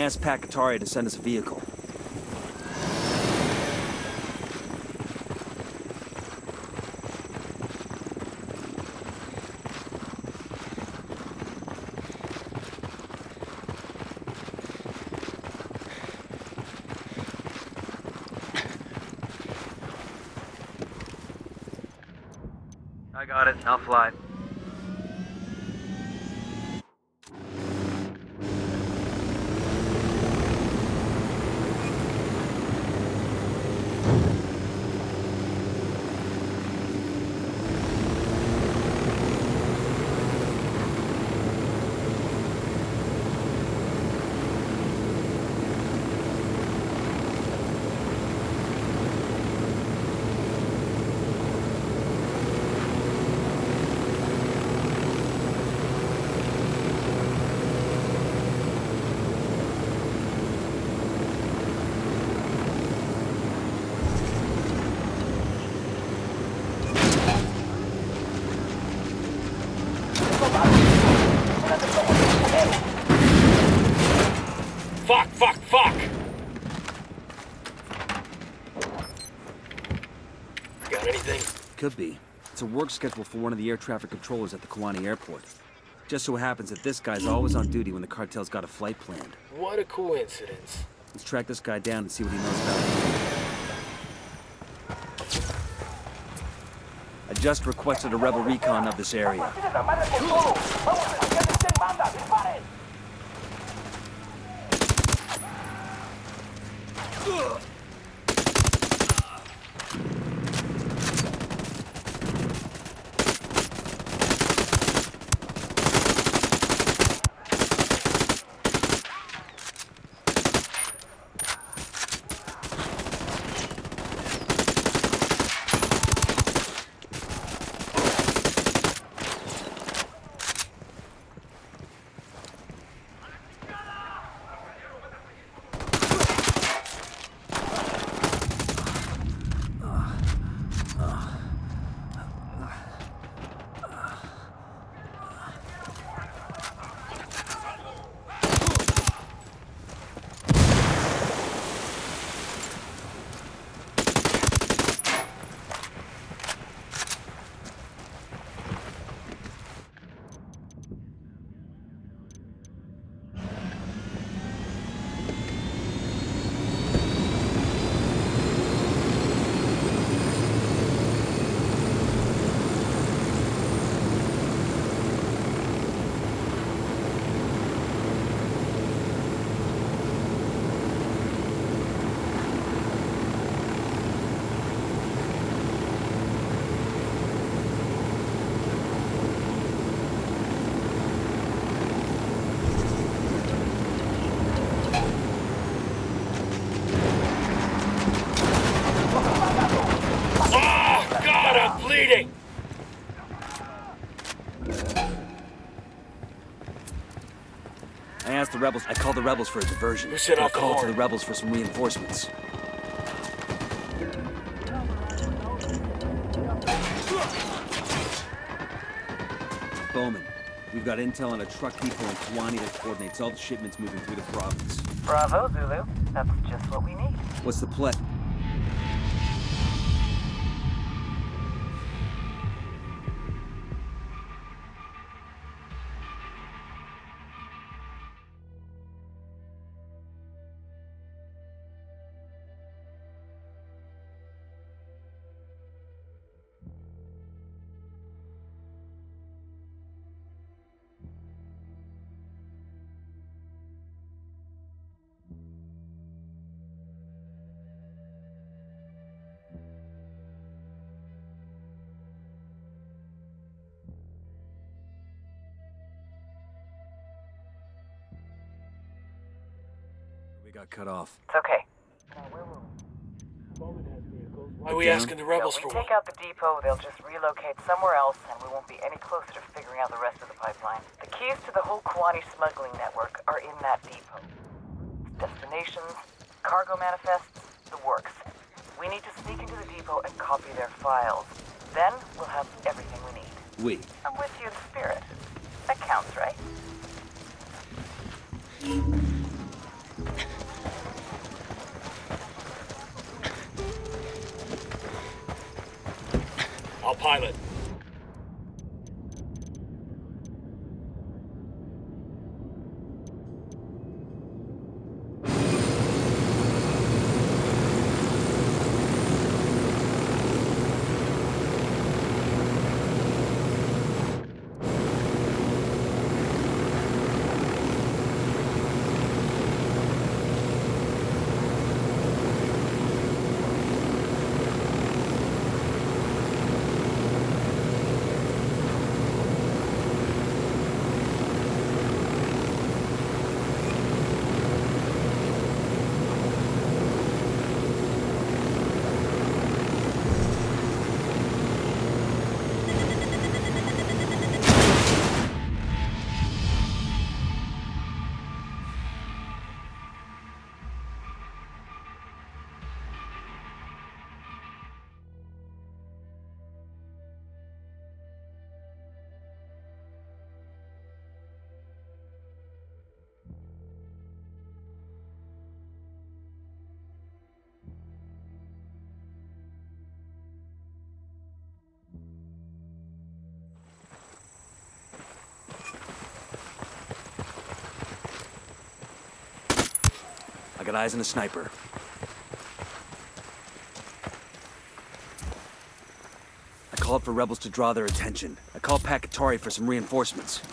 asked Pakatari to send us a vehicle. I got it. I'll fly. Fuck! Got anything? Could be. It's a work schedule for one of the air traffic controllers at the Kawani airport. Just so happens that this guy's always on duty when the cartel's got a flight planned. What a coincidence. Let's track this guy down and see what he knows about it. I just requested a rebel recon of this area. Bleeding! I asked the rebels. I called the rebels for a diversion. Who set I off the called to horn? the rebels for some reinforcements. Bowman, we've got intel on a truck depot in Kawani that coordinates all the shipments moving through the province. Bravo, Zulu. That's just what we need. What's the play? We got cut off. It's okay. Why are we asking the rebels We for take one? out the depot, they'll just relocate somewhere else, and we won't be any closer to figuring out the rest of the pipeline. The keys to the whole Kawani smuggling network are in that depot. Destinations, cargo manifests, the works. We need to sneak into the depot and copy their files. Then we'll have everything we need. I'm with you in spirit. That counts, right? I'll pilot. I got eyes on a sniper. I called for rebels to draw their attention. I called Pakatari for some reinforcements.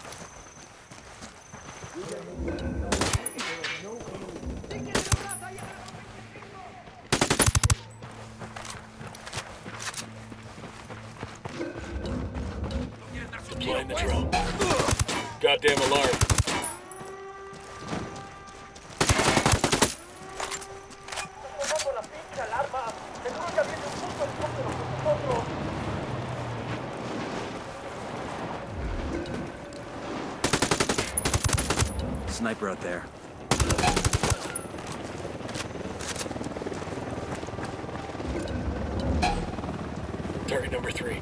Deploying the drone. Goddamn alarm. Sniper out there. Target number 3.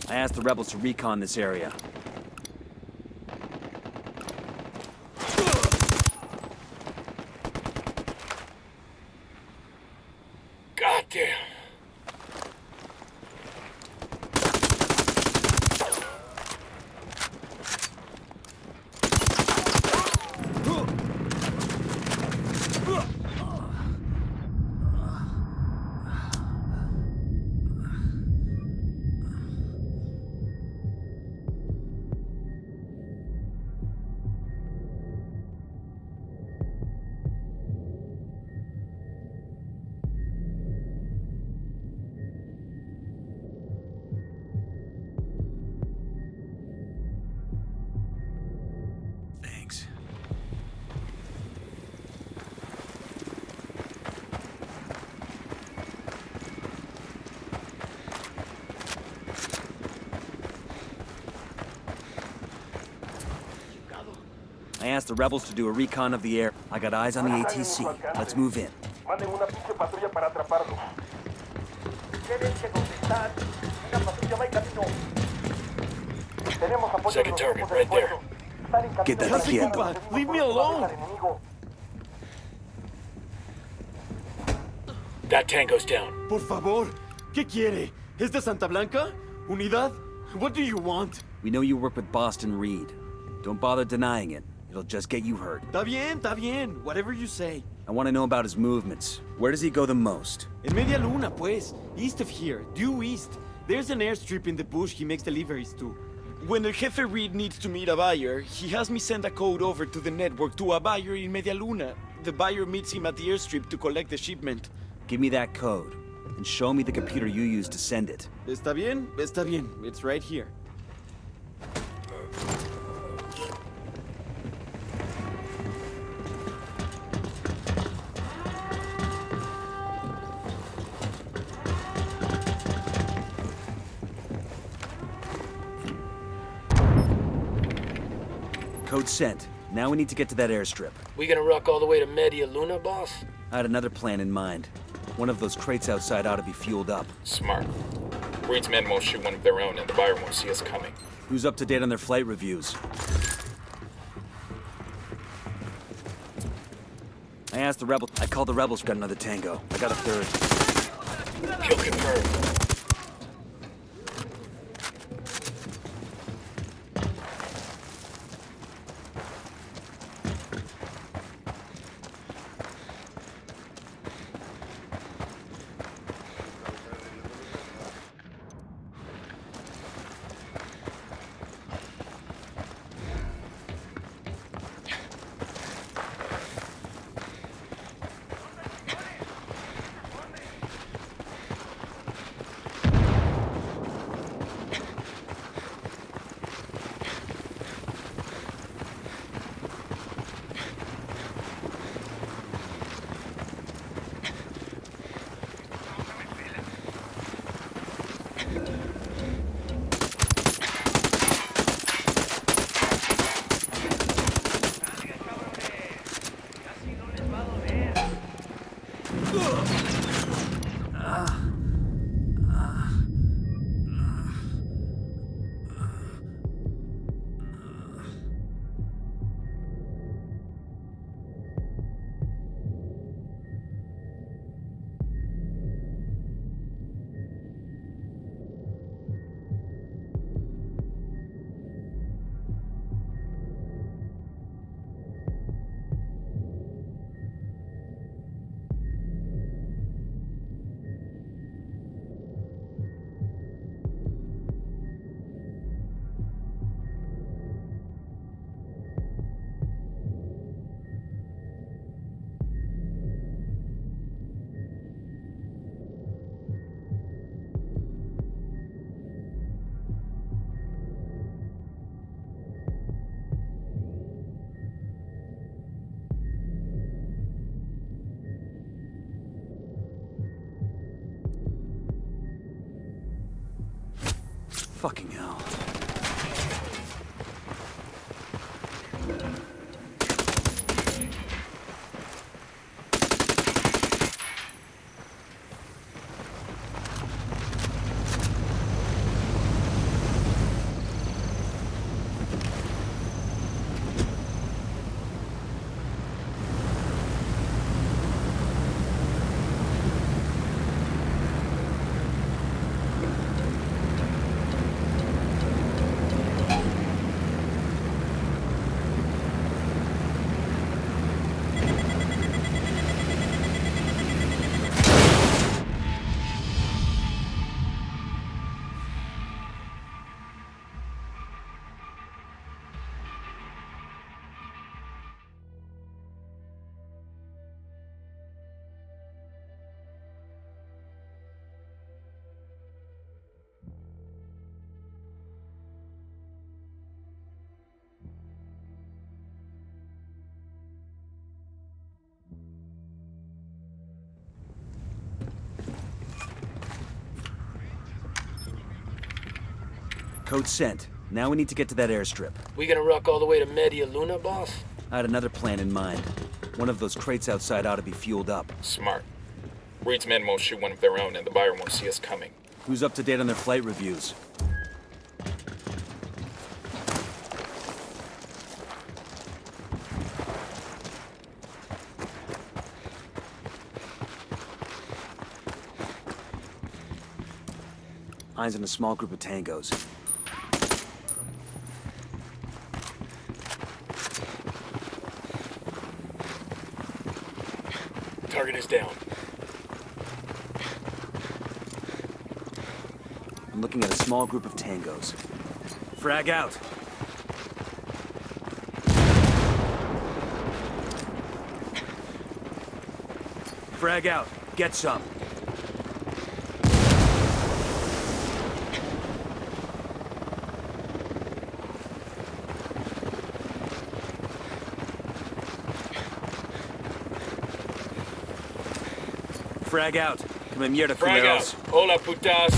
I asked the rebels to recon this area. Goddamn. Thanks. I asked the rebels to do a recon of the air. I got eyes on the ATC. Let's move in. Manden una pinche patrulla para atraparlos. Tienen que contestar. Una patrulla va en camino. Tenemos apoyo de Second los target, grupos del right there. pueblo. Están en camino. Quédate quieto. Leave me alone. That tango's down. Por favor, ¿qué quiere? ¿Es de Santa Blanca? ¿Unidad? What do you want? We know you work with Boston Reed. Don't bother denying it. It'll just get you hurt. Está bien. Whatever you say. I want to know about his movements. Where does he go the most? En Media Luna, pues. East of here. Due east. There's an airstrip in the bush he makes deliveries to. When El Jefe Reed needs to meet a buyer, he has me send a code over to the network to a buyer in Media Luna. The buyer meets him at the airstrip to collect the shipment. Give me that code, and show me the computer you used to send it. Está bien? Está bien. It's right here. Code sent. Now we need to get to that airstrip. We gonna ruck all the way to Media Luna, boss? I had another plan in mind. One of those crates outside ought to be fueled up. Smart. Reed's men won't shoot one of their own, and the buyer won't see us coming. Who's up to date on their flight reviews? I called the rebels, got another tango. I got a third. Kill confirmed. Fucking hell. Code sent. Now we need to get to that airstrip. We gonna ruck all the way to Media Luna, boss? I had another plan in mind. One of those crates outside ought to be fueled up. Smart. Reed's men won't shoot one of their own, and the buyer won't see us coming. Who's up to date on their flight reviews? Eyes on a small group of tangos. Target is down. I'm looking at a small group of tangos. Frag out. Frag out. Get some. Frag out. Come mierda, Frag out. culeros. Hola, putas.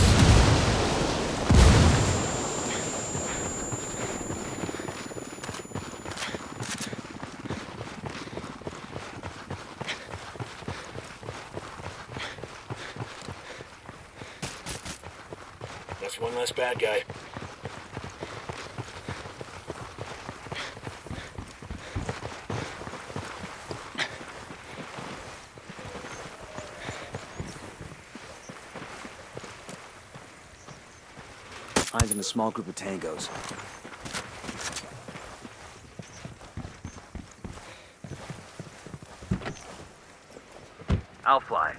That's one less bad guy. Eyes on a small group of tangos. I'll fly.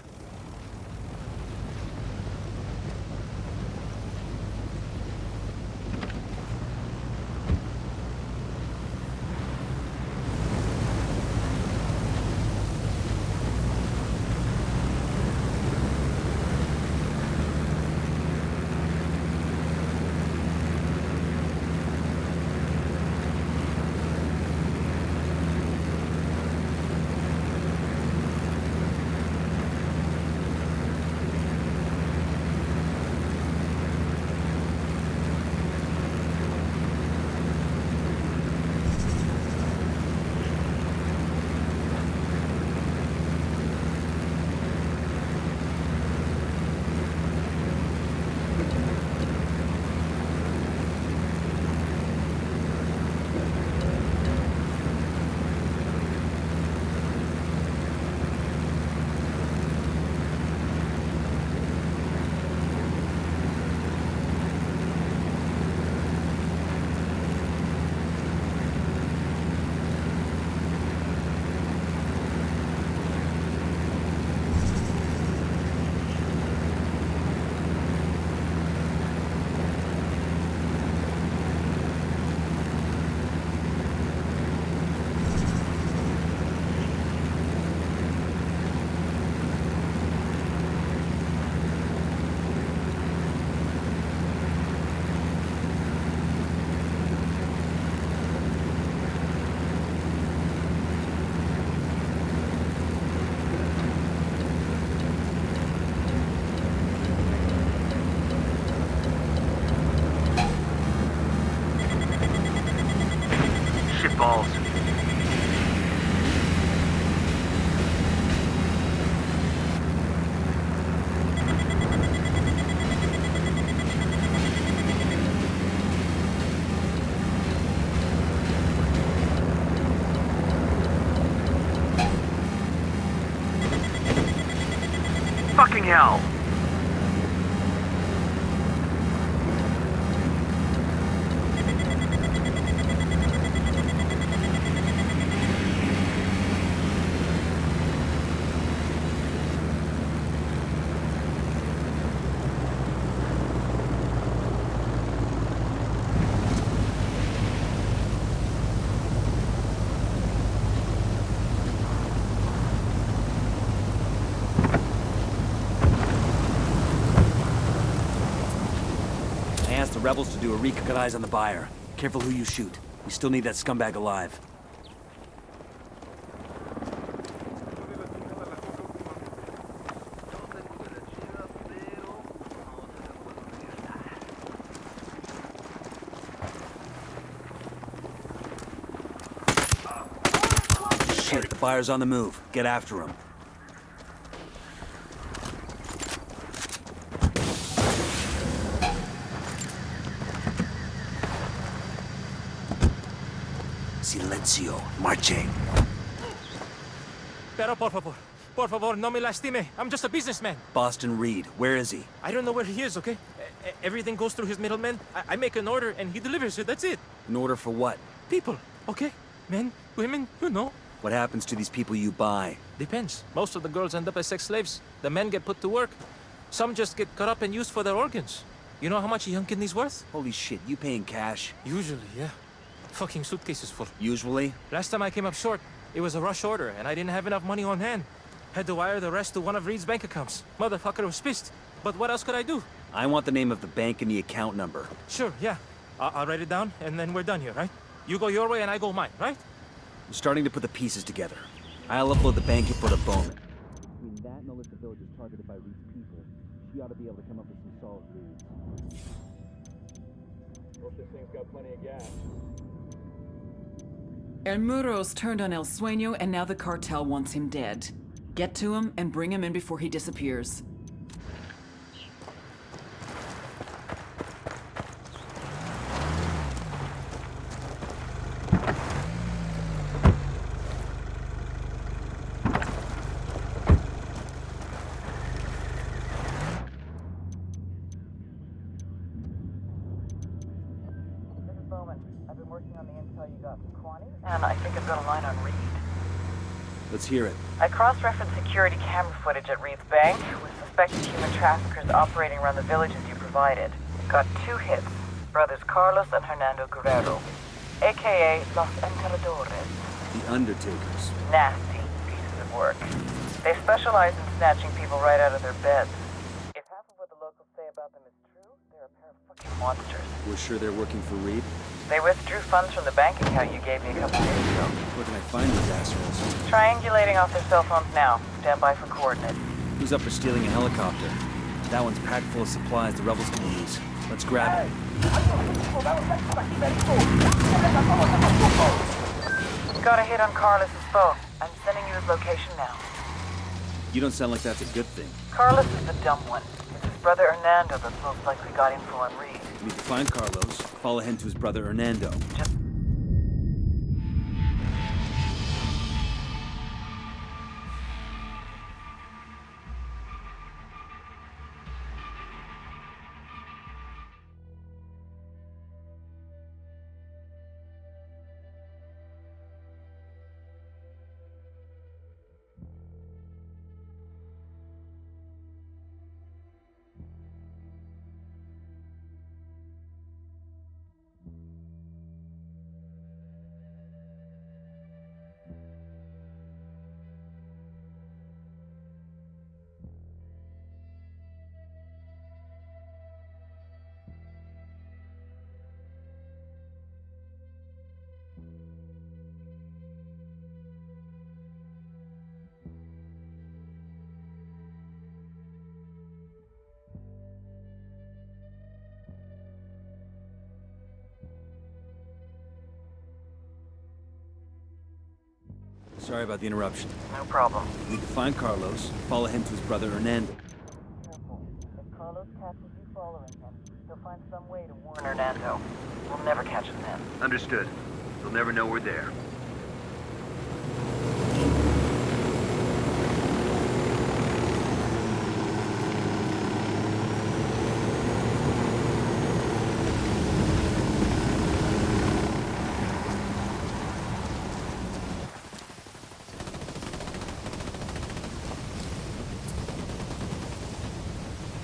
Balls. Fucking hell. The rebels to do a recon eyes on the buyer. Careful who you shoot. We still need that scumbag alive. Shit, the buyer's on the move. Get after him. Silencio. Marche. Pero por favor, no me lastime. I'm just a businessman. Boston Reed. Where is he? I don't know where he is, okay? Everything goes through his middleman. I make an order and he delivers it, that's it. An order for what? People, okay? Men, women, you know. What happens to these people you buy? Depends. Most of the girls end up as sex slaves. The men get put to work. Some just get cut up and used for their organs. You know how much a young kidney's worth? Holy shit, you paying cash? Usually, yeah. Fucking suitcases full. Usually? Last time I came up short, it was a rush order, and I didn't have enough money on hand. Had to wire the rest to one of Reed's bank accounts. Motherfucker was pissed. But what else could I do? I want the name of the bank and the account number. Sure, yeah. I'll write it down, and then we're done here, right? You go your way, and I go mine, right? I'm starting to put the pieces together. I'll upload the bank info to Bowman. Between that and the list of villages targeted by Reed's people, she ought to be able to come up with some solid leads. Hope this thing's got plenty of gas. El Muro's turned on El Sueño, and now the cartel wants him dead. Get to him and bring him in before he disappears. I've been working on the intel you got from Kwani, and I think I've got a line on Reed. Let's hear it. I cross-referenced security camera footage at Reed's bank with suspected human traffickers operating around the villages you provided. Got 2 hits, brothers Carlos and Hernando Guerrero, aka Los Enterradores. The Undertakers. Nasty pieces of work. They specialize in snatching people right out of their beds. If half of what the locals say about them is true, they're a pair of fucking monsters. We're sure they're working for Reed? They withdrew funds from the bank account you gave me a couple days ago. Where can I find these assholes? Triangulating off their cell phones now. Stand by for coordinates. Who's up for stealing a helicopter? That one's packed full of supplies the rebels can use. Let's grab it. Got a hit on Carlos's phone. I'm sending you his location now. You don't sound like that's a good thing. Carlos is the dumb one. It's his brother Hernando that's most likely got info on Reed. We need to find Carlos, follow him to his brother Hernando. Just Sorry about the interruption. no problem. We need to find Carlos, follow him to his brother Hernando. Careful. If Carlos catches you following him, he'll find some way to warn Hernando. We'll never catch him then. Understood. They'll never know we're there.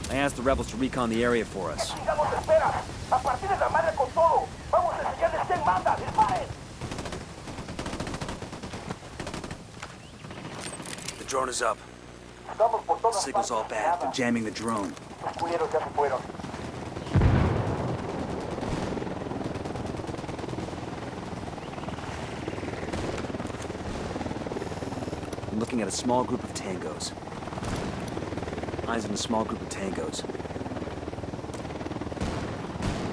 I asked the rebels to recon the area for us. Ya nos espera. A partir de la madre con todo. Vamos a enseñarles quién manda. Disparen. The drone is up. Estamos por todas Signal's all bad. They're jamming the drone. Los culeros ya se fueron. I'm looking at a small group of tangos. Eyes on a small group of tangos.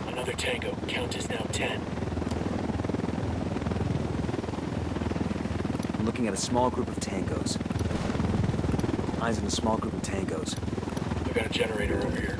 Another tango. Count is now 10. I'm looking at a small group of tangos. Eyes on a small group of tangos. I got a generator over here.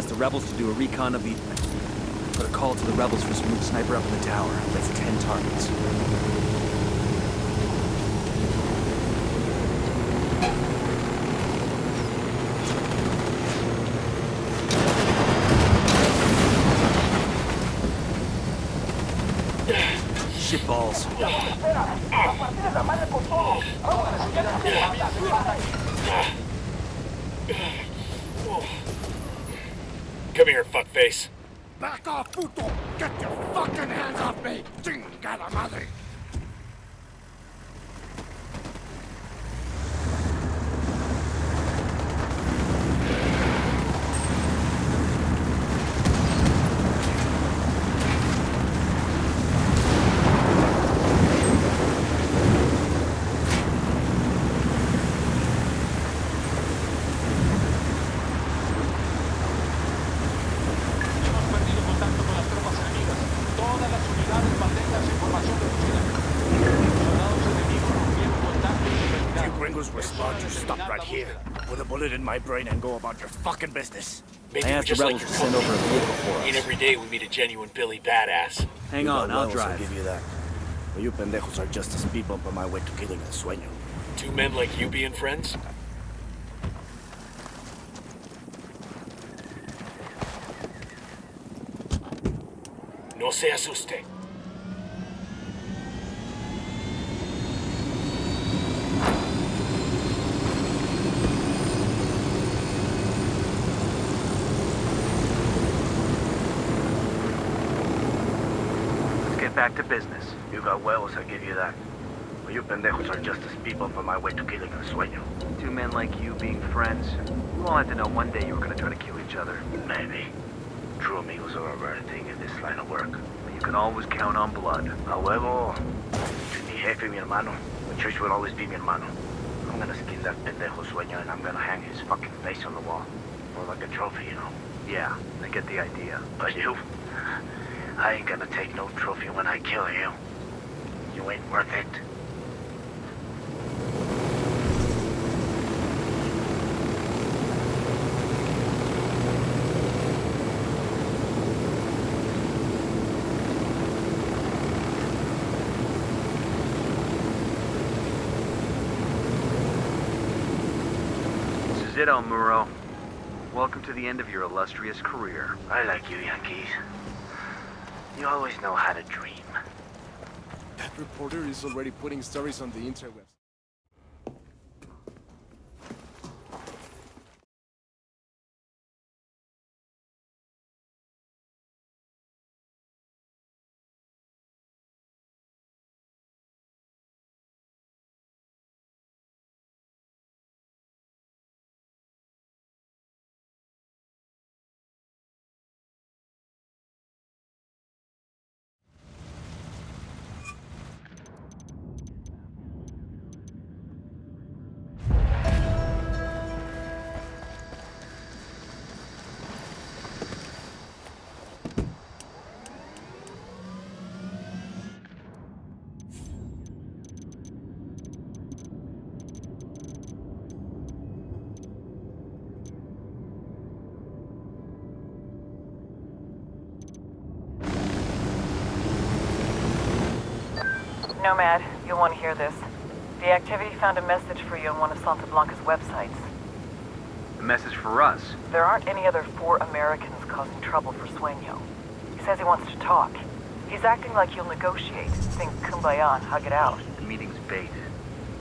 asked the rebels to do a recon of the... Put a call to the rebels for some sniper up in the tower. That's 10 targets. Shit balls. Come here, fuckface. Back off, puto! Get your fucking hands off me! Chingada madre! Respond, you stop right here. Put a bullet in my brain and go about your fucking business. Maybe I we're asked the just like rebels your to send over a company. vehicle for Ain't us. every day we meet a genuine Billy badass. Hang on, I'll drive. give you that. But you pendejos are just a speed bump on my way to killing El Sueño. Two men like you being friends? No se asuste. Let's get back to business. You got huevos, I'll give you that. But you pendejos are just a speed bump on my way to killing El Sueño. Two men like you being friends? You all had to know one day you were gonna try to kill each other. Maybe. True amigos are a rare thing in this line of work. But you can always count on blood. A huevo. Mi jefe, mi hermano. The church will always be mi hermano. I'm gonna skin that pendejo Sueño and I'm gonna hang his fucking face on the wall. More like a trophy, you know? Yeah, I get the idea. But you? I ain't gonna take no trophy when I kill you. You ain't worth it. This is it, El Muro. Welcome to the end of your illustrious career. I like you, Yankees. You always know how to dream. That reporter is already putting stories on the interwebs. Nomad, you'll want to hear this. The activity found a message for you on one of Santa Blanca's websites. A message for us. There aren't any other 4 Americans causing trouble for Sueño. He says he wants to talk. He's acting like you'll negotiate, think kumbaya and hug it out. The meeting's bait.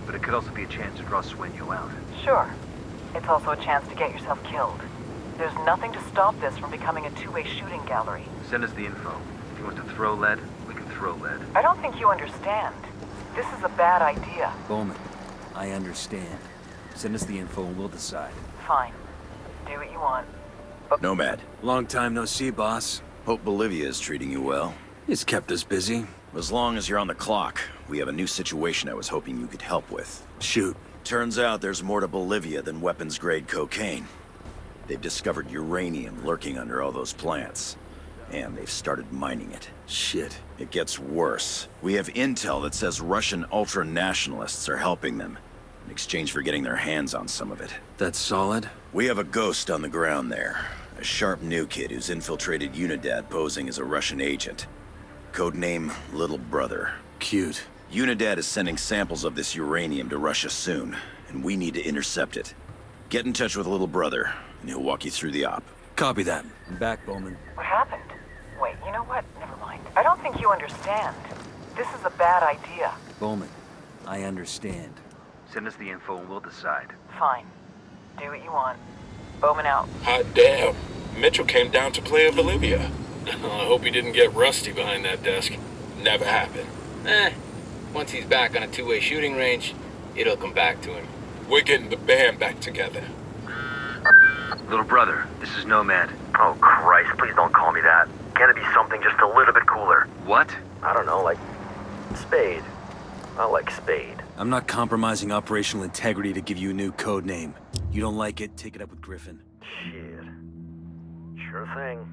But it could also be a chance to draw Sueño out. Sure. It's also a chance to get yourself killed. There's nothing to stop this from becoming a two-way shooting gallery. Send us the info. If you want to throw lead, we can throw lead. I don't think you understand. This is a bad idea. Bowman, I understand. Send us the info and we'll decide. Fine. Do what you want. Nomad, Long time no see, boss. hope Bolivia is treating you well. It's kept us busy. As long as you're on the clock, we have a new situation I was hoping you could help with. Shoot. Turns out there's more to Bolivia than weapons-grade cocaine. They've discovered uranium lurking under all those plants. And they've started mining it. Shit. It gets worse. We have intel that says Russian ultra-nationalists are helping them, in exchange for getting their hands on some of it. That's solid. We have a ghost on the ground there, A sharp new kid who's infiltrated Unidad posing as a Russian agent. Codename Little Brother. Cute. Unidad is sending samples of this uranium to Russia soon, and we need to intercept it. Get in touch with Little Brother, and he'll walk you through the op. Copy that. I'm back, Bowman. What happened? Wait, you know what? Never mind. I don't think you understand. This is a bad idea. Bowman, I understand. Send us the info and we'll decide. Fine. Do what you want. Bowman out. Hot damn. Mitchell came down to play in Bolivia. I hope he didn't get rusty behind that desk. Never happened. Once he's back on a two-way shooting range, it'll come back to him. We're getting the band back together. Little brother, this is Nomad. Oh, Christ, please don't call me that. Can it be something just a little bit cooler? What? I don't know, like... Spade. I like Spade. I'm not compromising operational integrity to give you a new code name. You don't like it, take it up with Griffin. Shit. Sure thing.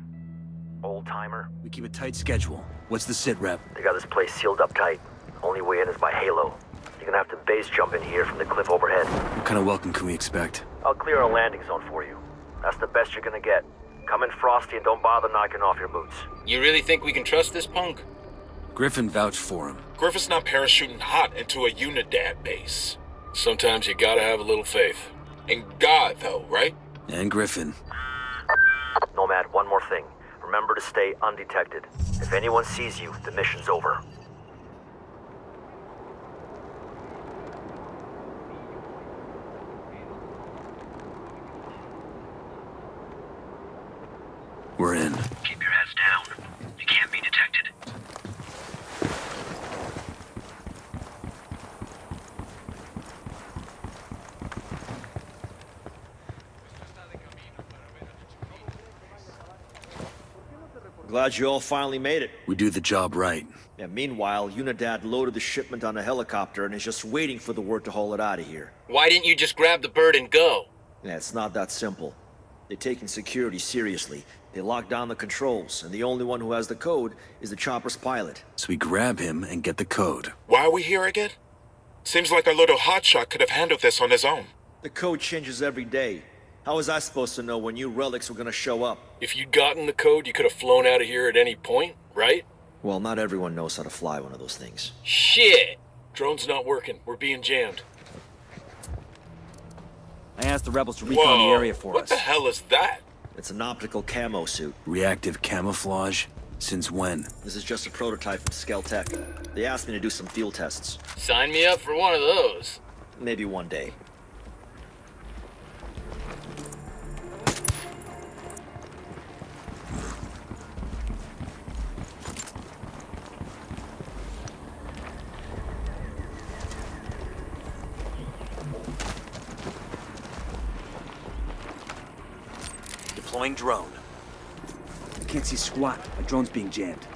Old-timer. We keep a tight schedule. What's the sit rep? They got this place sealed up tight. Only way in is by Halo. You're gonna have to base jump in here from the cliff overhead. What kind of welcome can we expect? I'll clear a landing zone for you. That's the best you're gonna get. Come in frosty and don't bother knocking off your boots. You really think we can trust this punk? Griffin vouched for him. Griffith's not parachuting hot into a Unidad base. Sometimes you gotta have a little faith. In God, though, right? And Griffin. Nomad, one more thing. Remember to stay undetected. If anyone sees you, the mission's over. We're in. Keep your heads down. You can't be detected. Glad you all finally made it. We do the job right. Yeah, meanwhile, Unidad loaded the shipment on a helicopter and is just waiting for the word to haul it out of here. Why didn't you just grab the bird and go? Yeah, it's not that simple. They're taking security seriously. They lock down the controls, and the only one who has the code is the chopper's pilot. So we grab him and get the code. Why are we here again? Seems like our little hotshot could have handled this on his own. The code changes every day. How was I supposed to know when new relics were gonna show up? If you'd gotten the code, you could have flown out of here at any point, right? Well, not everyone knows how to fly one of those things. Shit! Drone's not working. We're being jammed. I asked the rebels to recon the area for what us. What the hell is that? It's an optical camo suit. Reactive camouflage? Since when? This is just a prototype from Skeltech. They asked me to do some field tests. Sign me up for one of those. Maybe one day. Deploying drone. I can't see squat. My drone's being jammed.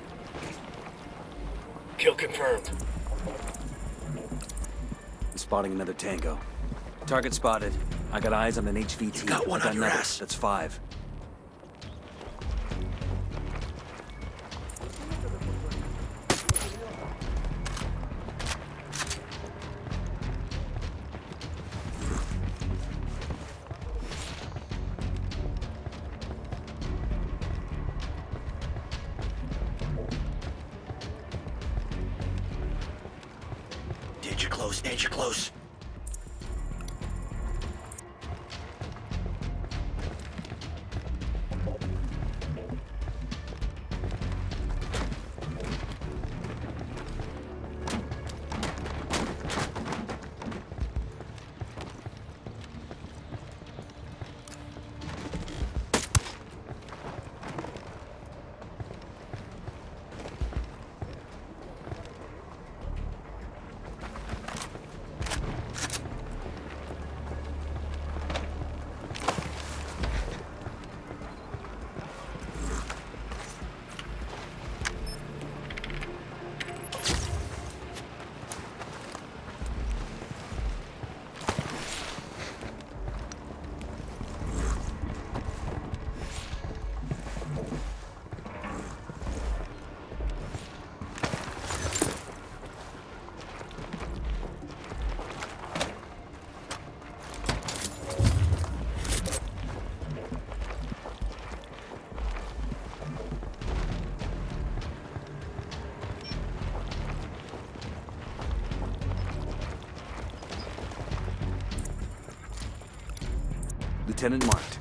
Kill confirmed. I'm spotting another tango. Target spotted. I got eyes on an HVT. You got one on your another. ass. That's 5. Danger close, danger close. Lieutenant marked.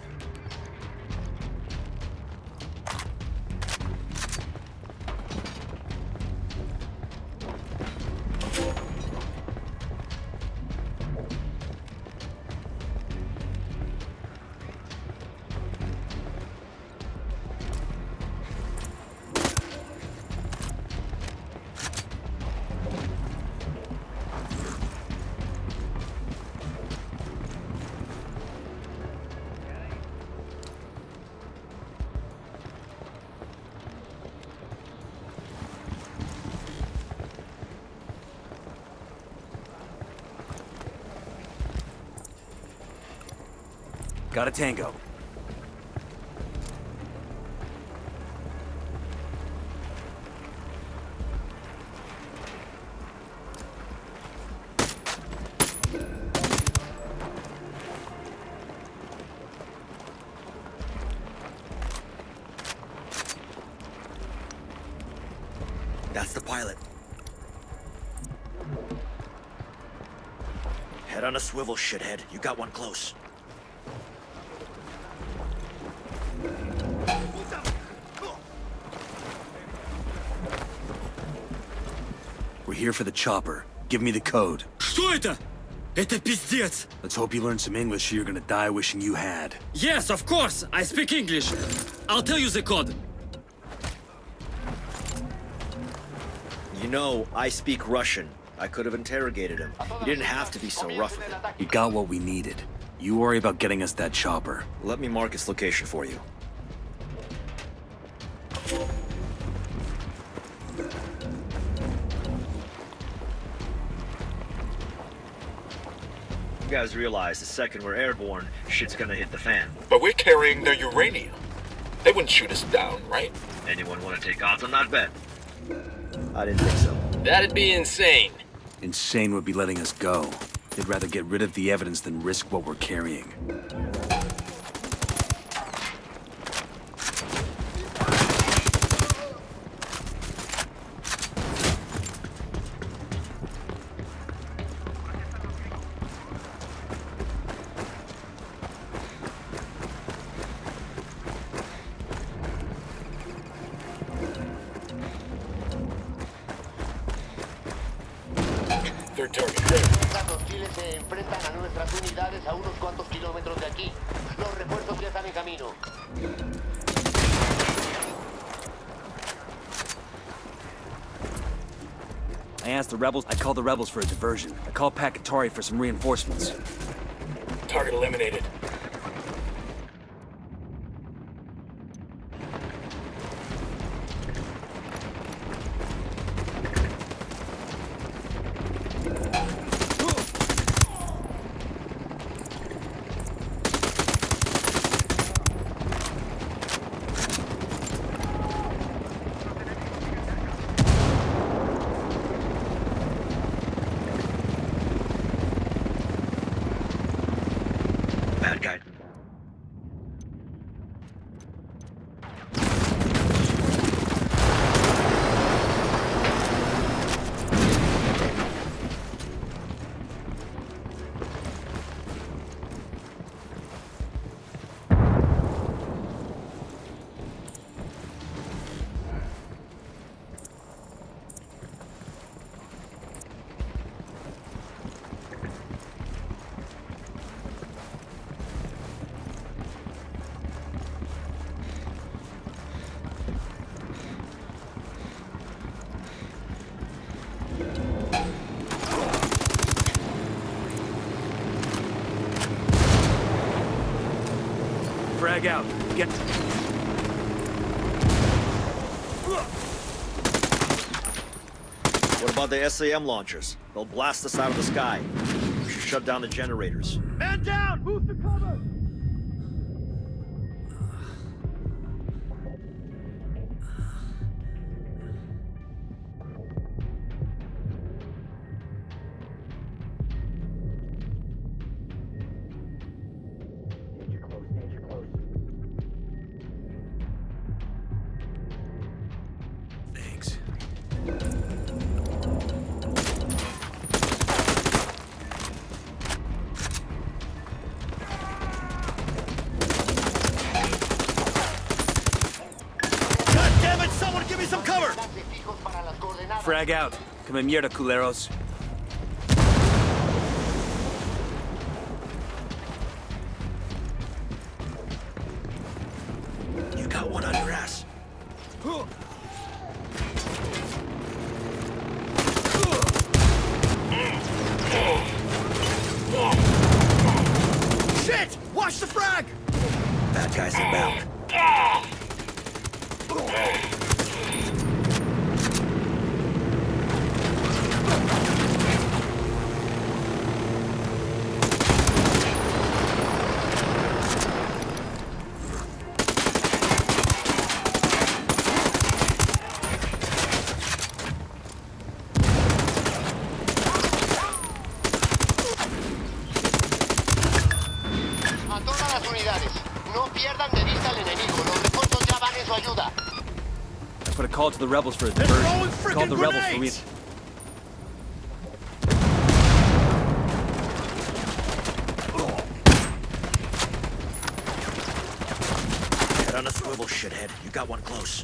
Got a tango. That's the pilot. Head on a swivel, shithead. You got one close. We're here for the chopper. Give me the code. Что это? Это пиздец. Let's hope you learn some English or you're gonna die wishing you had. Yes, of course. I speak English. I'll tell you the code. You know, I speak Russian. I could have interrogated him. You didn't have to be so rough with him. We got what we needed. You worry about getting us that chopper. Let me mark its location for you. You guys realize the second we're airborne, shit's gonna hit the fan. But we're carrying their uranium. They wouldn't shoot us down, right? Anyone want to take odds on that bet? I didn't think so. That'd be insane. Insane would be letting us go. They'd rather get rid of the evidence than risk what we're carrying. Third target there. Hostiles se enfrentan a nuestras unidades a unos cuantos kilómetros de aquí. Los refuerzos ya están en camino. I called the rebels for a diversion. I called Pakatari for some reinforcements. Target eliminated. Bad guy. Frag out. Get... What about the SAM launchers? They'll blast us out of the sky. We should shut down the generators. Man down! Move to cover! Thanks. Frag out. Come mierda, culeros. You got one on your ass. Shit! Watch the frag! Bad guys inbound. A todas las unidades, no pierdan de vista al enemigo. Los refuerzos ya van en su ayuda. I put a call to the rebels for a diversion. Called the rebels for Head on a swivel, shithead. You got one close.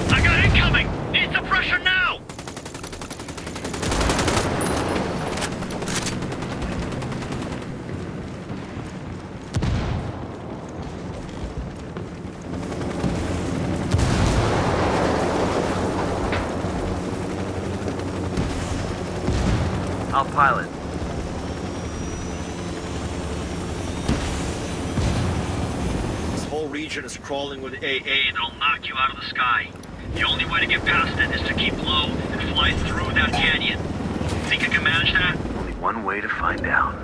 I got incoming! Need suppression now! I'll pilot. This whole region is crawling with AA that'll knock you out of the sky. The only way to get past it is to keep low and fly through that canyon. Think you can manage that? Only one way to find out.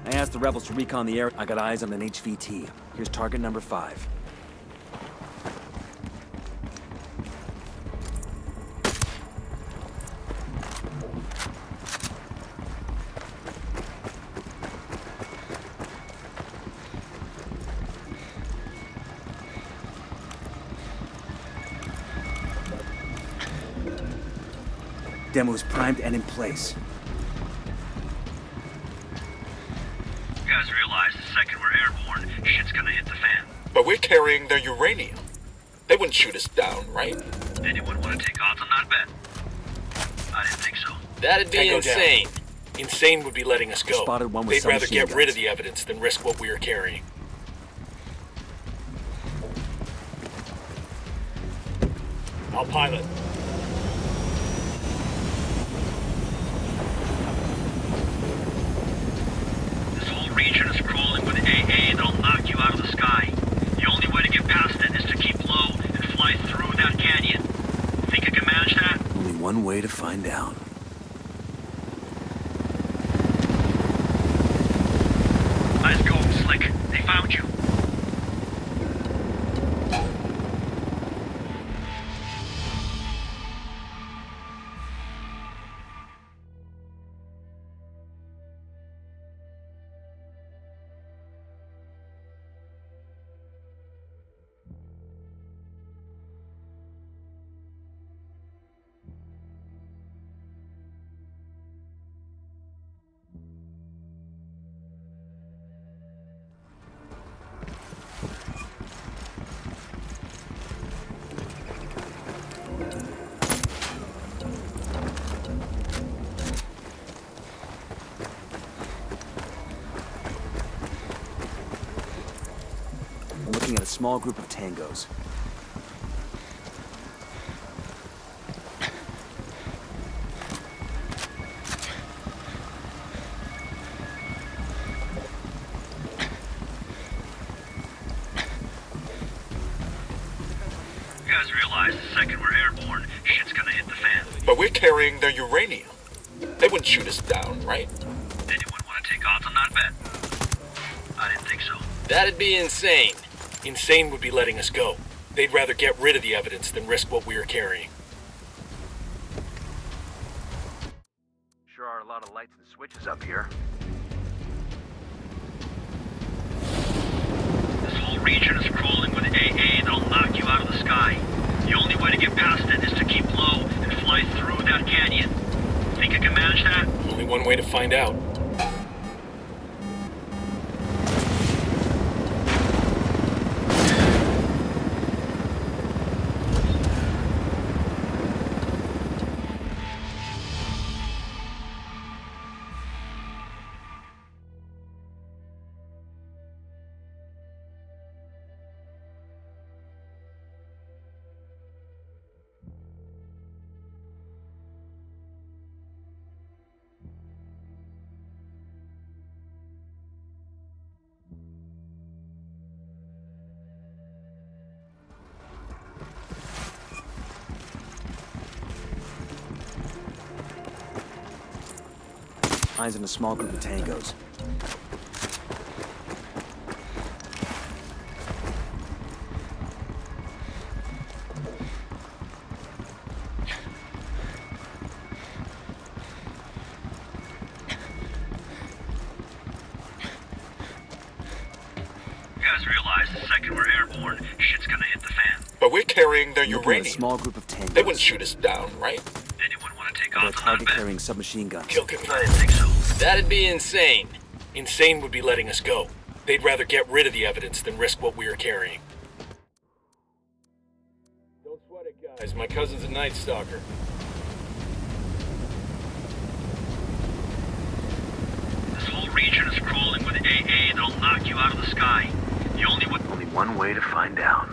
I asked the rebels to recon the area. I got eyes on an HVT. Here's target number 5. Demo's primed and in place. You guys realize the second we're airborne, shit's gonna hit the fan. But we're carrying their uranium. They wouldn't shoot us down, right? Anyone want to take odds on that bet? I didn't think so. That'd be Tango down. insane. Insane would be letting us go. Spotted one with They'd rather submachine get rid of guns. the evidence than risk what we are carrying. I'll pilot. This whole region is crawling with AA that'll knock you out of the sky. The only way to get past it is to keep low and fly through that canyon. Think you can manage that? Only one way to find out. Nice going, Slick. They found you. small group of tangos. You guys realize the second we're airborne, shit's gonna hit the fan. But we're carrying their uranium. They wouldn't shoot us down, right? Anyone want to take odds on that bet? I didn't think so. That'd be insane. Insane would be letting us go. They'd rather get rid of the evidence than risk what we are carrying. Sure are a lot of lights and switches up here. This whole region is crawling with AA that'll knock you out of the sky. The only way to get past it is to keep low and fly through that canyon. Think you can manage that? Only one way to find out. Mine's in a small group of tangos. You guys realize the second we're airborne, shit's gonna hit the fan. But we're carrying their Looking at a uranium. small group of tangos. They wouldn't shoot us down, right? Anyone want to take They're a odds on that target bet? carrying submachine guns. Kill I confirmed. didn't think so. That'd be insane. Insane would be letting us go. They'd rather get rid of the evidence than risk what we are carrying. Don't sweat it, guys. My cousin's a Night Stalker. This whole region is crawling with AA that'll knock you out of the sky. The only way... Only one way to find out.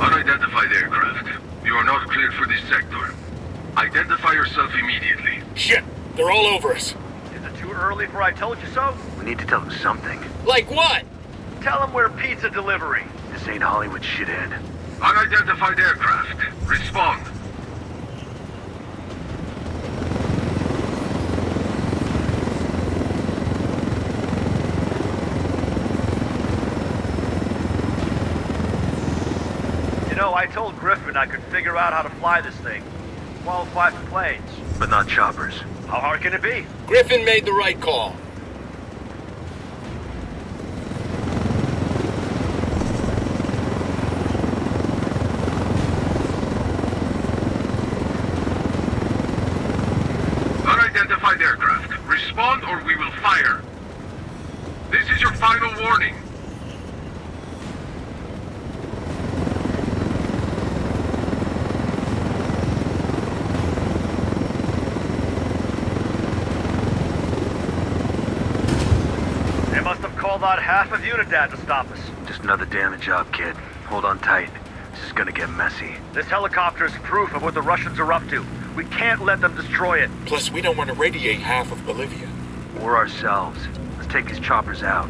Unidentified aircraft. You are not cleared for this sector. Identify yourself immediately. Shit! They're all over us. Is it too early for I told you so? We need to tell them something. Like what? Tell them we're pizza delivery. This ain't Hollywood, shithead. Unidentified aircraft. Respond. You know, I told Griffin I could figure out how to fly this thing. Qualify for planes. But not choppers. How hard can it be? Griffin made the right call. Unidentified aircraft. Respond or we will fire. This is your final warning. They must have called out half of Unidad to stop us. Just another damage job, kid. Hold on tight. This is gonna get messy. This helicopter is proof of what the Russians are up to. We can't let them destroy it. Plus, we don't want to radiate half of Bolivia. Or ourselves. Let's take these choppers out.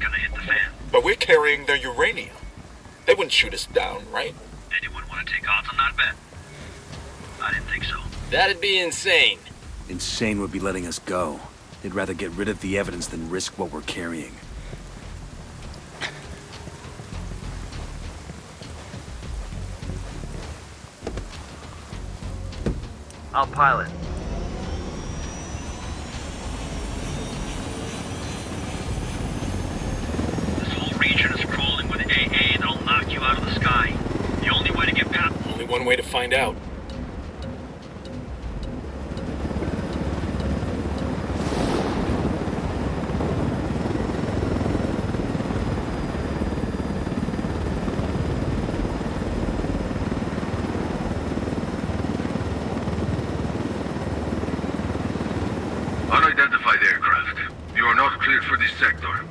gonna hit the fan. But we're carrying their uranium. They wouldn't shoot us down, right? Anyone want to take odds on that bet? I didn't think so. That'd be insane. Insane would be letting us go. They'd rather get rid of the evidence than risk what we're carrying. I'll pilot. This whole region is crawling with AA that'll knock you out of the sky. The only way to get past... Only one way to find out. Unidentified aircraft. You are not cleared for this sector.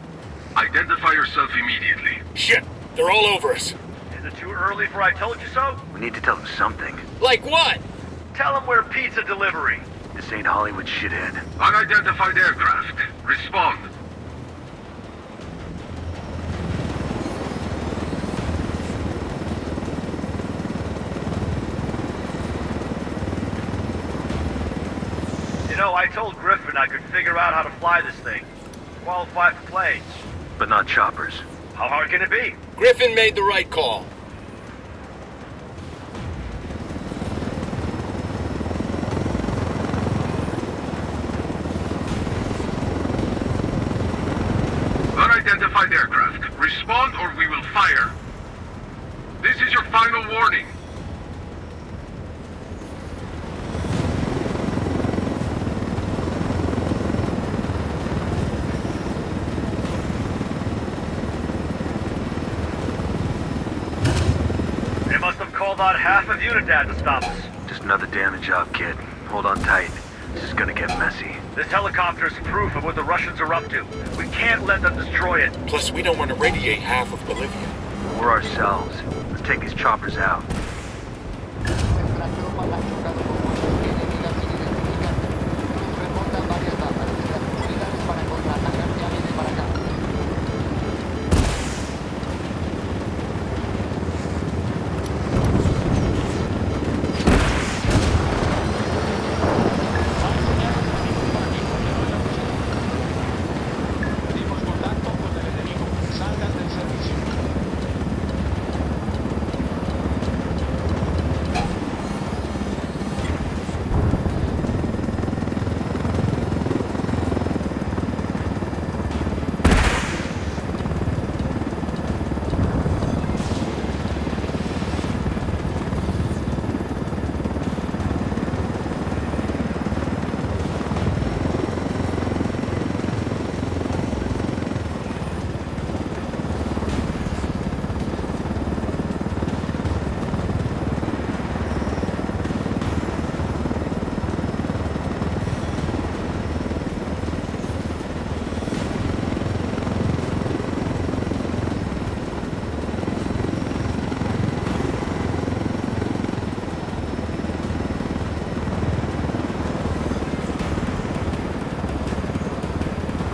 Identify yourself immediately. Shit! They're all over us. Is it too early for I told you so? We need to tell them something. Like what? Tell them we're pizza delivery. This ain't Hollywood shithead. Unidentified aircraft. Respond. You know, I told Griffin I could figure out how to fly this thing. Qualify for planes. But not choppers. How hard can it be? Griffin made the right call. Unidentified aircraft. Respond or we will fire. This is your final warning. They must have called on half of Unidad to stop us. Just another damage job, kid. Hold on tight. This is gonna get messy. This helicopter's proof of what the Russians are up to. We can't let them destroy it. Plus, we don't want to radiate half of Bolivia. We're ourselves. Let's take these choppers out.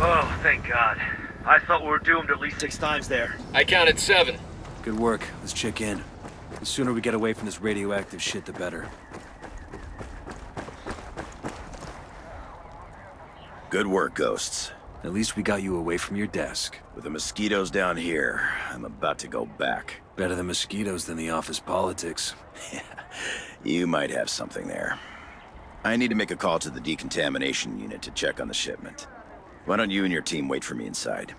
Oh, thank God. I thought we were doomed at least 6 times there. I counted 7. Good work. Let's check in. The sooner we get away from this radioactive shit, the better. Good work, Ghosts. At least we got you away from your desk. With the mosquitoes down here, I'm about to go back. Better the mosquitoes than the office politics. You might have something there. I need to make a call to the decontamination unit to check on the shipment. Why don't you and your team wait for me inside?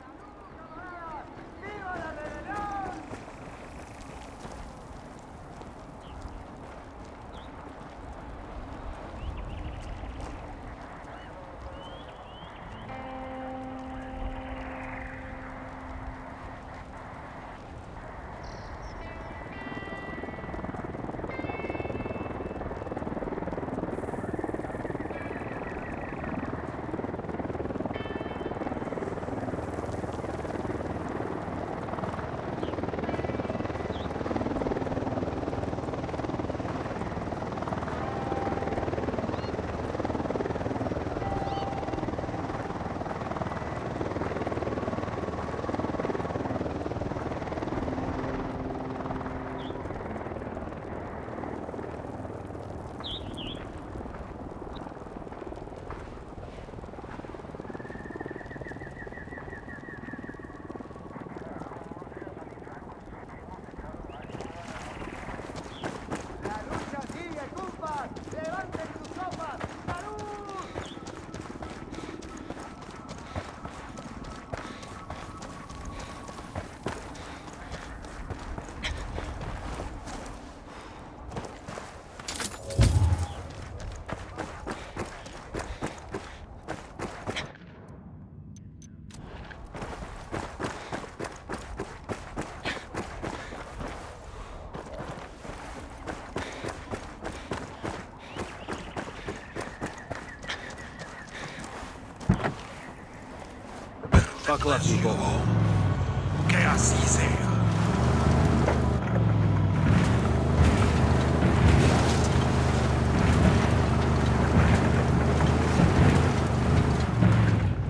Buckle up, people. Que así sea.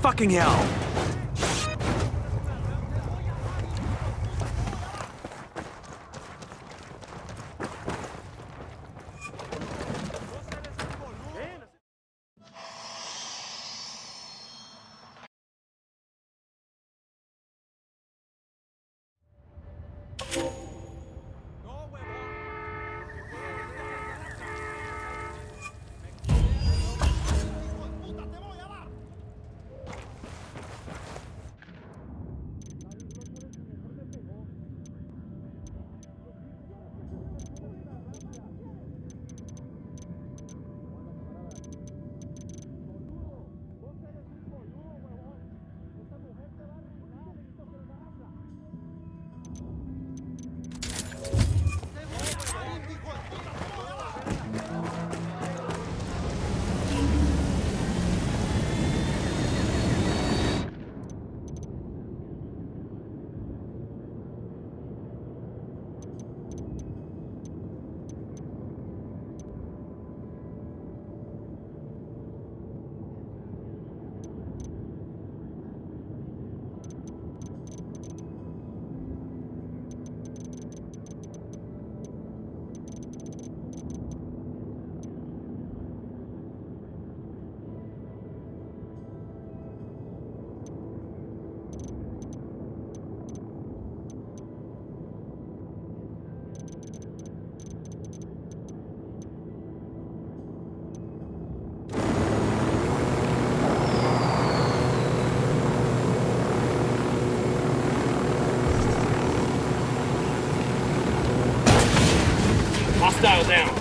Fucking hell! Hostile down.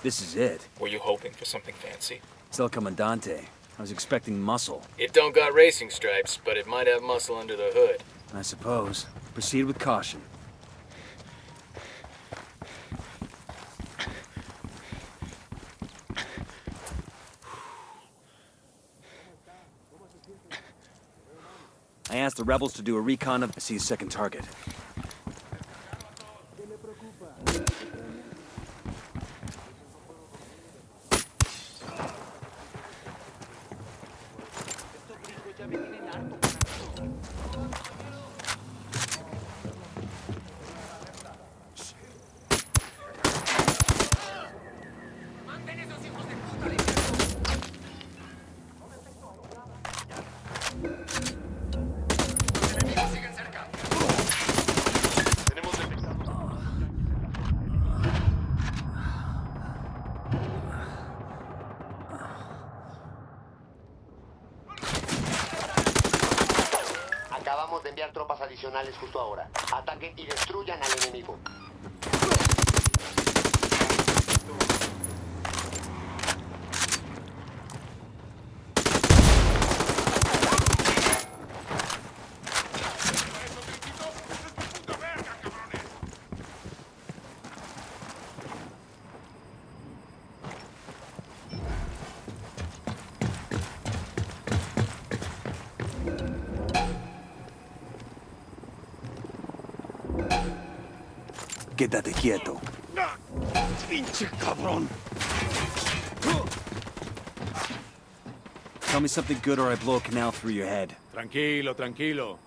This is it. Were you hoping for something fancy? It's El Comandante. I was expecting muscle. It don't got racing stripes, but it might have muscle under the hood. I suppose. Proceed with caution. I asked the rebels to do a recon of... I see a second target. Acabamos de enviar tropas adicionales justo ahora. Ataquen y destruyan al enemigo. Quédate quieto. Pinche cabrón. Tell me something good or I blow a canal through your head. Tranquilo, tranquilo.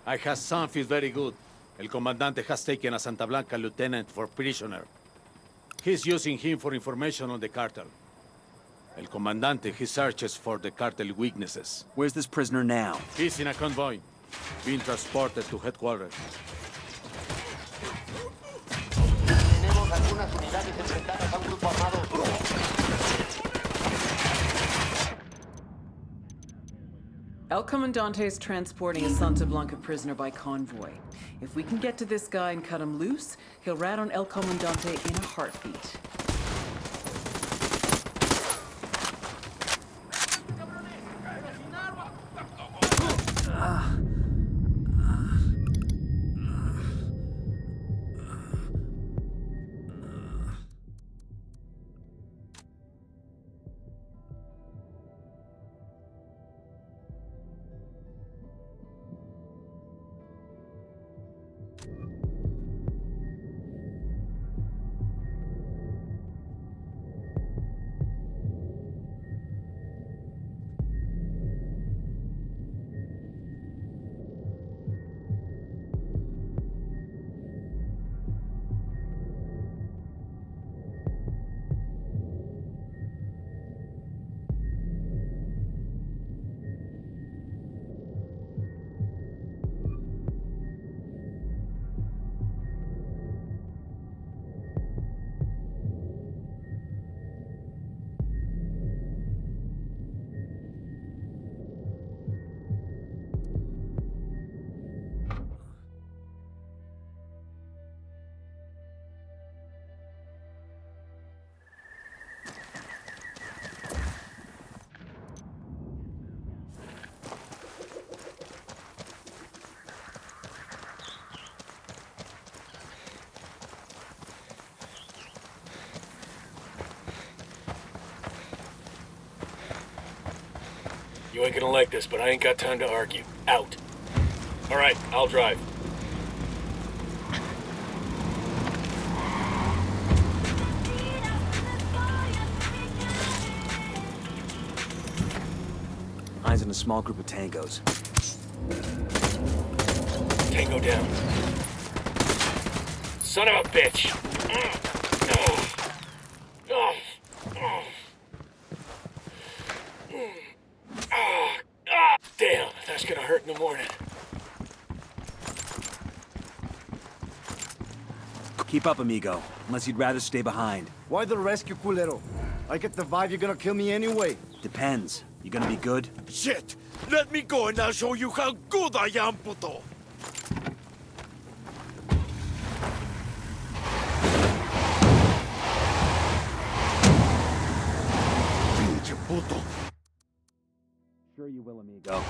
I have something very good. El Comandante has taken a Santa Blanca lieutenant for prisoner. He's using him for information on the cartel. El Comandante, he searches for the cartel weaknesses. Where's this prisoner now? He's in a convoy, being transported to headquarters. Tenemos algunas unidades enfrentadas a un grupo armado. El Comandante is transporting a Santa Blanca prisoner by convoy. If we can get to this guy and cut him loose, he'll rat on El Comandante in a heartbeat. You ain't gonna like this, but I ain't got time to argue. Out. All right, I'll drive. Eyes in a small group of tangos. Tango down. Son of a bitch! Damn, that's gonna hurt in the morning. Keep up, amigo. Unless you'd rather stay behind. Why the rescue, culero? I get the vibe you're gonna kill me anyway. Depends. You gonna be good? Shit! Let me go and I'll show you how good I am, puto! Pinche puto. Sure you will, amigo.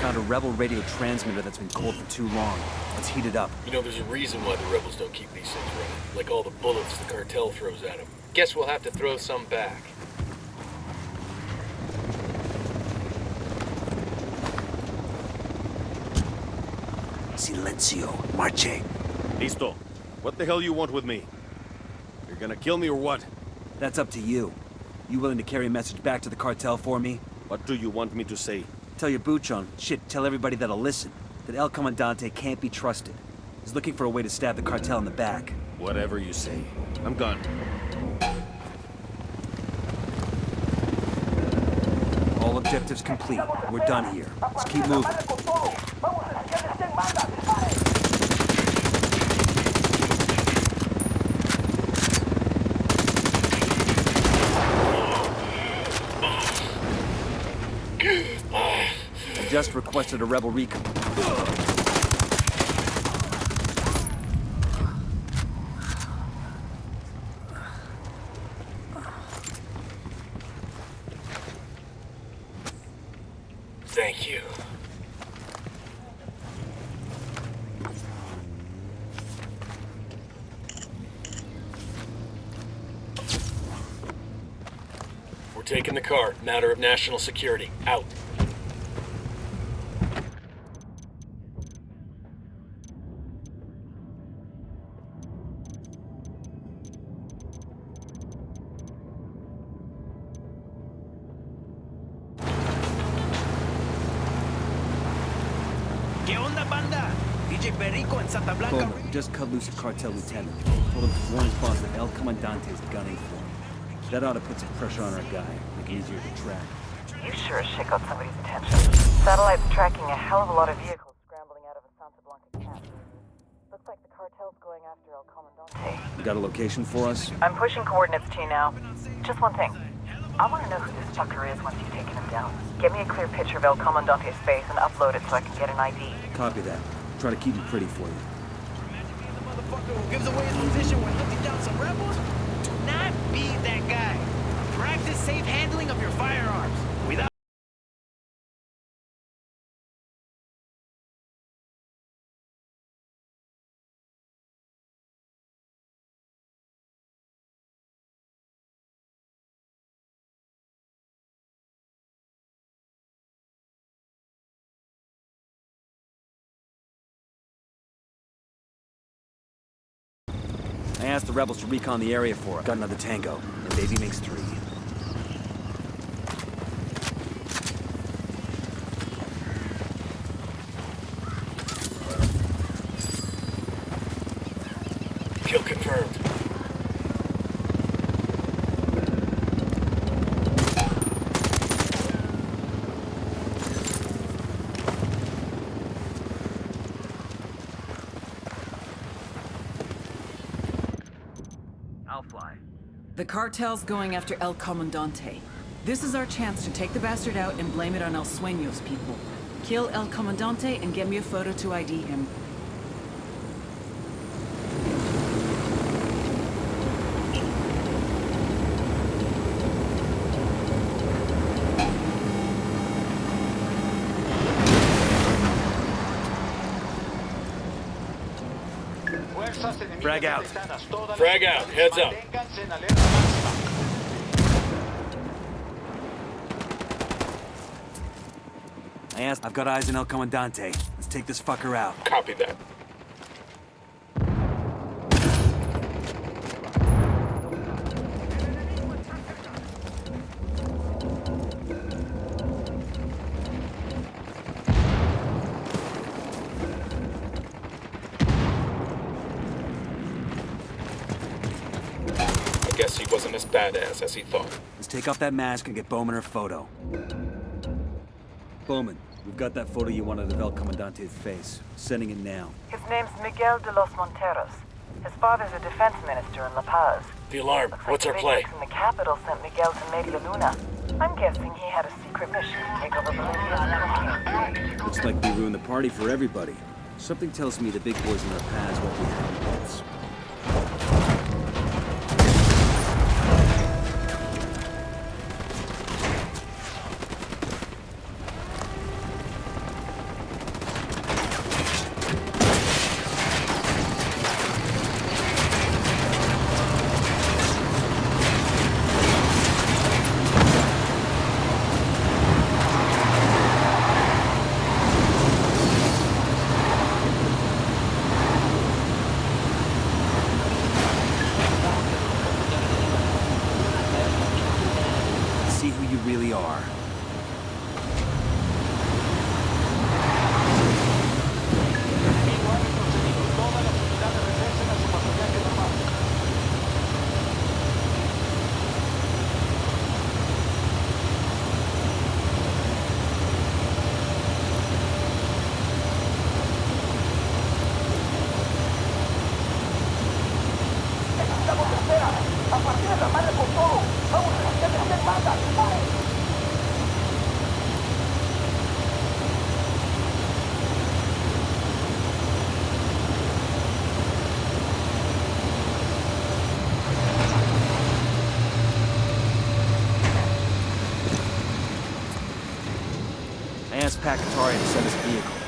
Found a rebel radio transmitter that's been cold for too long. Let's heat it up. You know, there's a reason why the rebels don't keep these things running. Like all the bullets the cartel throws at them. Guess we'll have to throw some back. Silencio. Marche. Listo. What the hell you want with me? You're gonna kill me or what? That's up to you. You willing to carry a message back to the cartel for me? What do you want me to say? Tell your buchon. Shit, tell everybody that'll listen. That El Comandante can't be trusted. He's looking for a way to stab the cartel in the back. Whatever you say. I'm gone. All objectives complete. We're done here. Let's keep moving. I just requested a rebel recon. Thank you. We're taking the car. Matter of national security. Out. Bowman, just cut loose a cartel lieutenant. Told him to warn his boss that El Comandante is gunning for him. That ought to put some pressure on our guy, make it easier to track. You sure as shit got somebody's attention. Satellite's tracking a hell of a lot of vehicles scrambling out of a Santa Blanca camp. Looks like the cartel's going after El Comandante. You got a location for us? I'm pushing coordinates to you now. Just one thing. I want to know who this fucker is once you've taken him down. Get me a clear picture of El Comandante's face and upload it so I can get an ID. Copy that. Try to keep him pretty for you. Who gives away his position when hunting down some rebels? Do not be that guy. Practice safe handling of your firearms. Without I asked the rebels to recon the area for us. Got another tango, and baby makes 3. Kill confirmed. I'll fly. The cartel's going after El Comandante. This is our chance to take the bastard out and blame it on El Sueño's people. Kill El Comandante and get me a photo to ID him. Frag out. Frag out. Heads up. I asked. I've got eyes on El Comandante. Let's take this fucker out. Copy that. I guess he wasn't as badass as he thought. Let's take off that mask and get Bowman her photo. Bowman, we've got that photo you wanted of El Comandante's face. Sending it now. His name's Miguel de los Monteros. His father's a defense minister in La Paz. The alarm. What's our play? In the capital sent Miguel to Media Luna. I'm guessing he had a secret mission to take over Bolivia's. Looks like we ruined the party for everybody. Something tells me the big boys in La Paz won't be happy with this. we are. I asked Pakatari to send us a vehicle.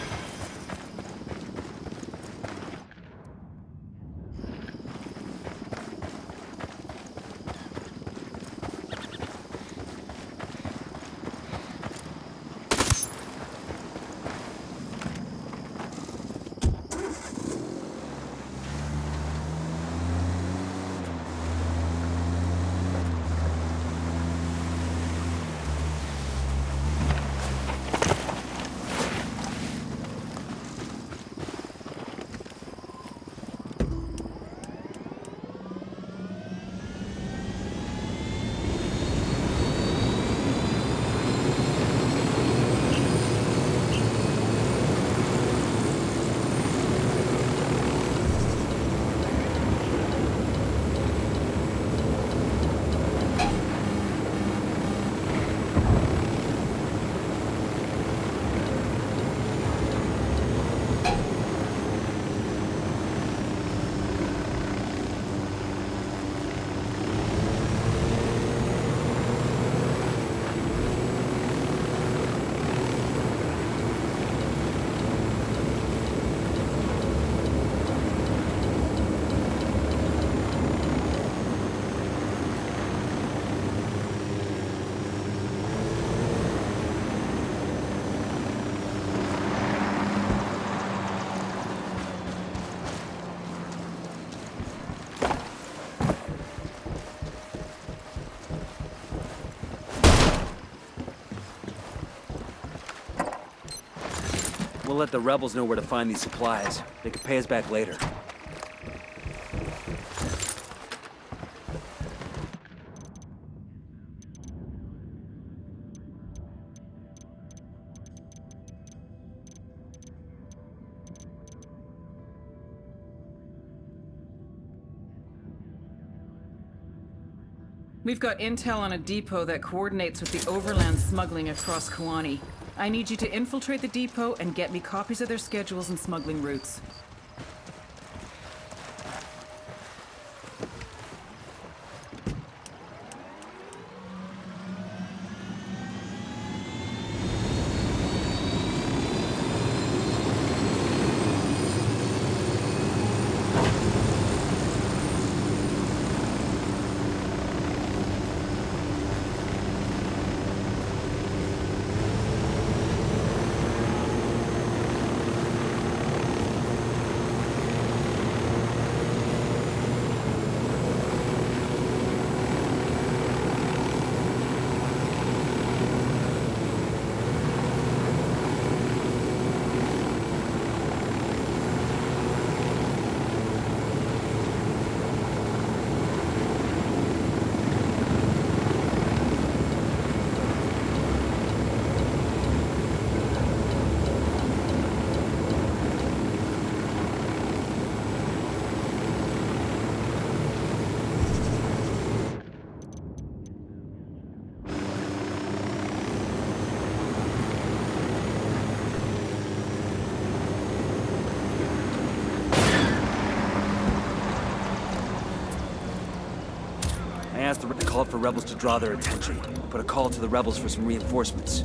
We'll let the rebels know where to find these supplies. They can pay us back later. We've got intel on a depot that coordinates with the overland smuggling across Kawani. I need you to infiltrate the depot and get me copies of their schedules and smuggling routes. I asked the call for rebels to draw their attention. Put a call to the rebels for some reinforcements.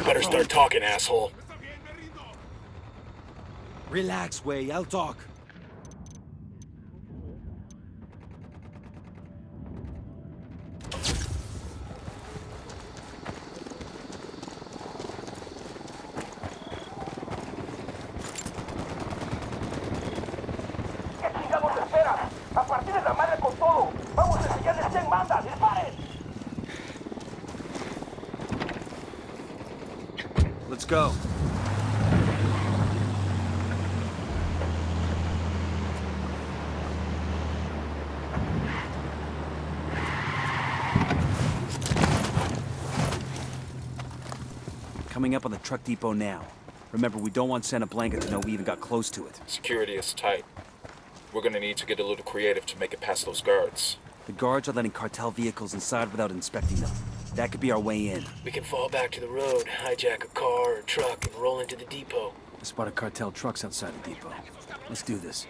better start talking, asshole. Relax, Way. I'll talk. ¿Qué chingados esperas? A partir de la madre con todo. Vamos a enseñarles quién manda. ¡Disparen! Let's go. Coming up on the truck depot now. Remember, we don't want Santa Blanca to know we even got close to it. Security is tight. We're gonna need to get a little creative to make it past those guards. The guards are letting cartel vehicles inside without inspecting them. That could be our way in. We can fall back to the road, hijack a car or truck, and roll into the depot. I spotted cartel trucks outside the depot. Let's do this.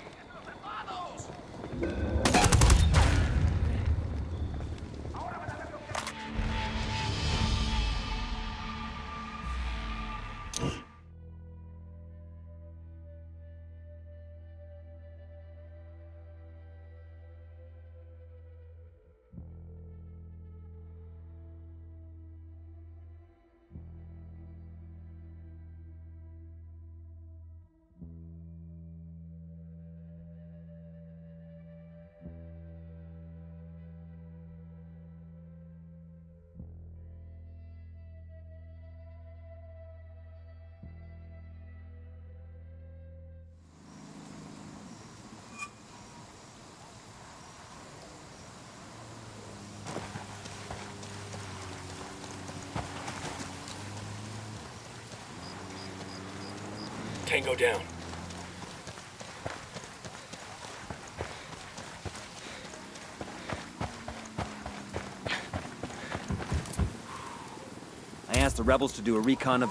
Tango down. I asked the rebels to do a recon of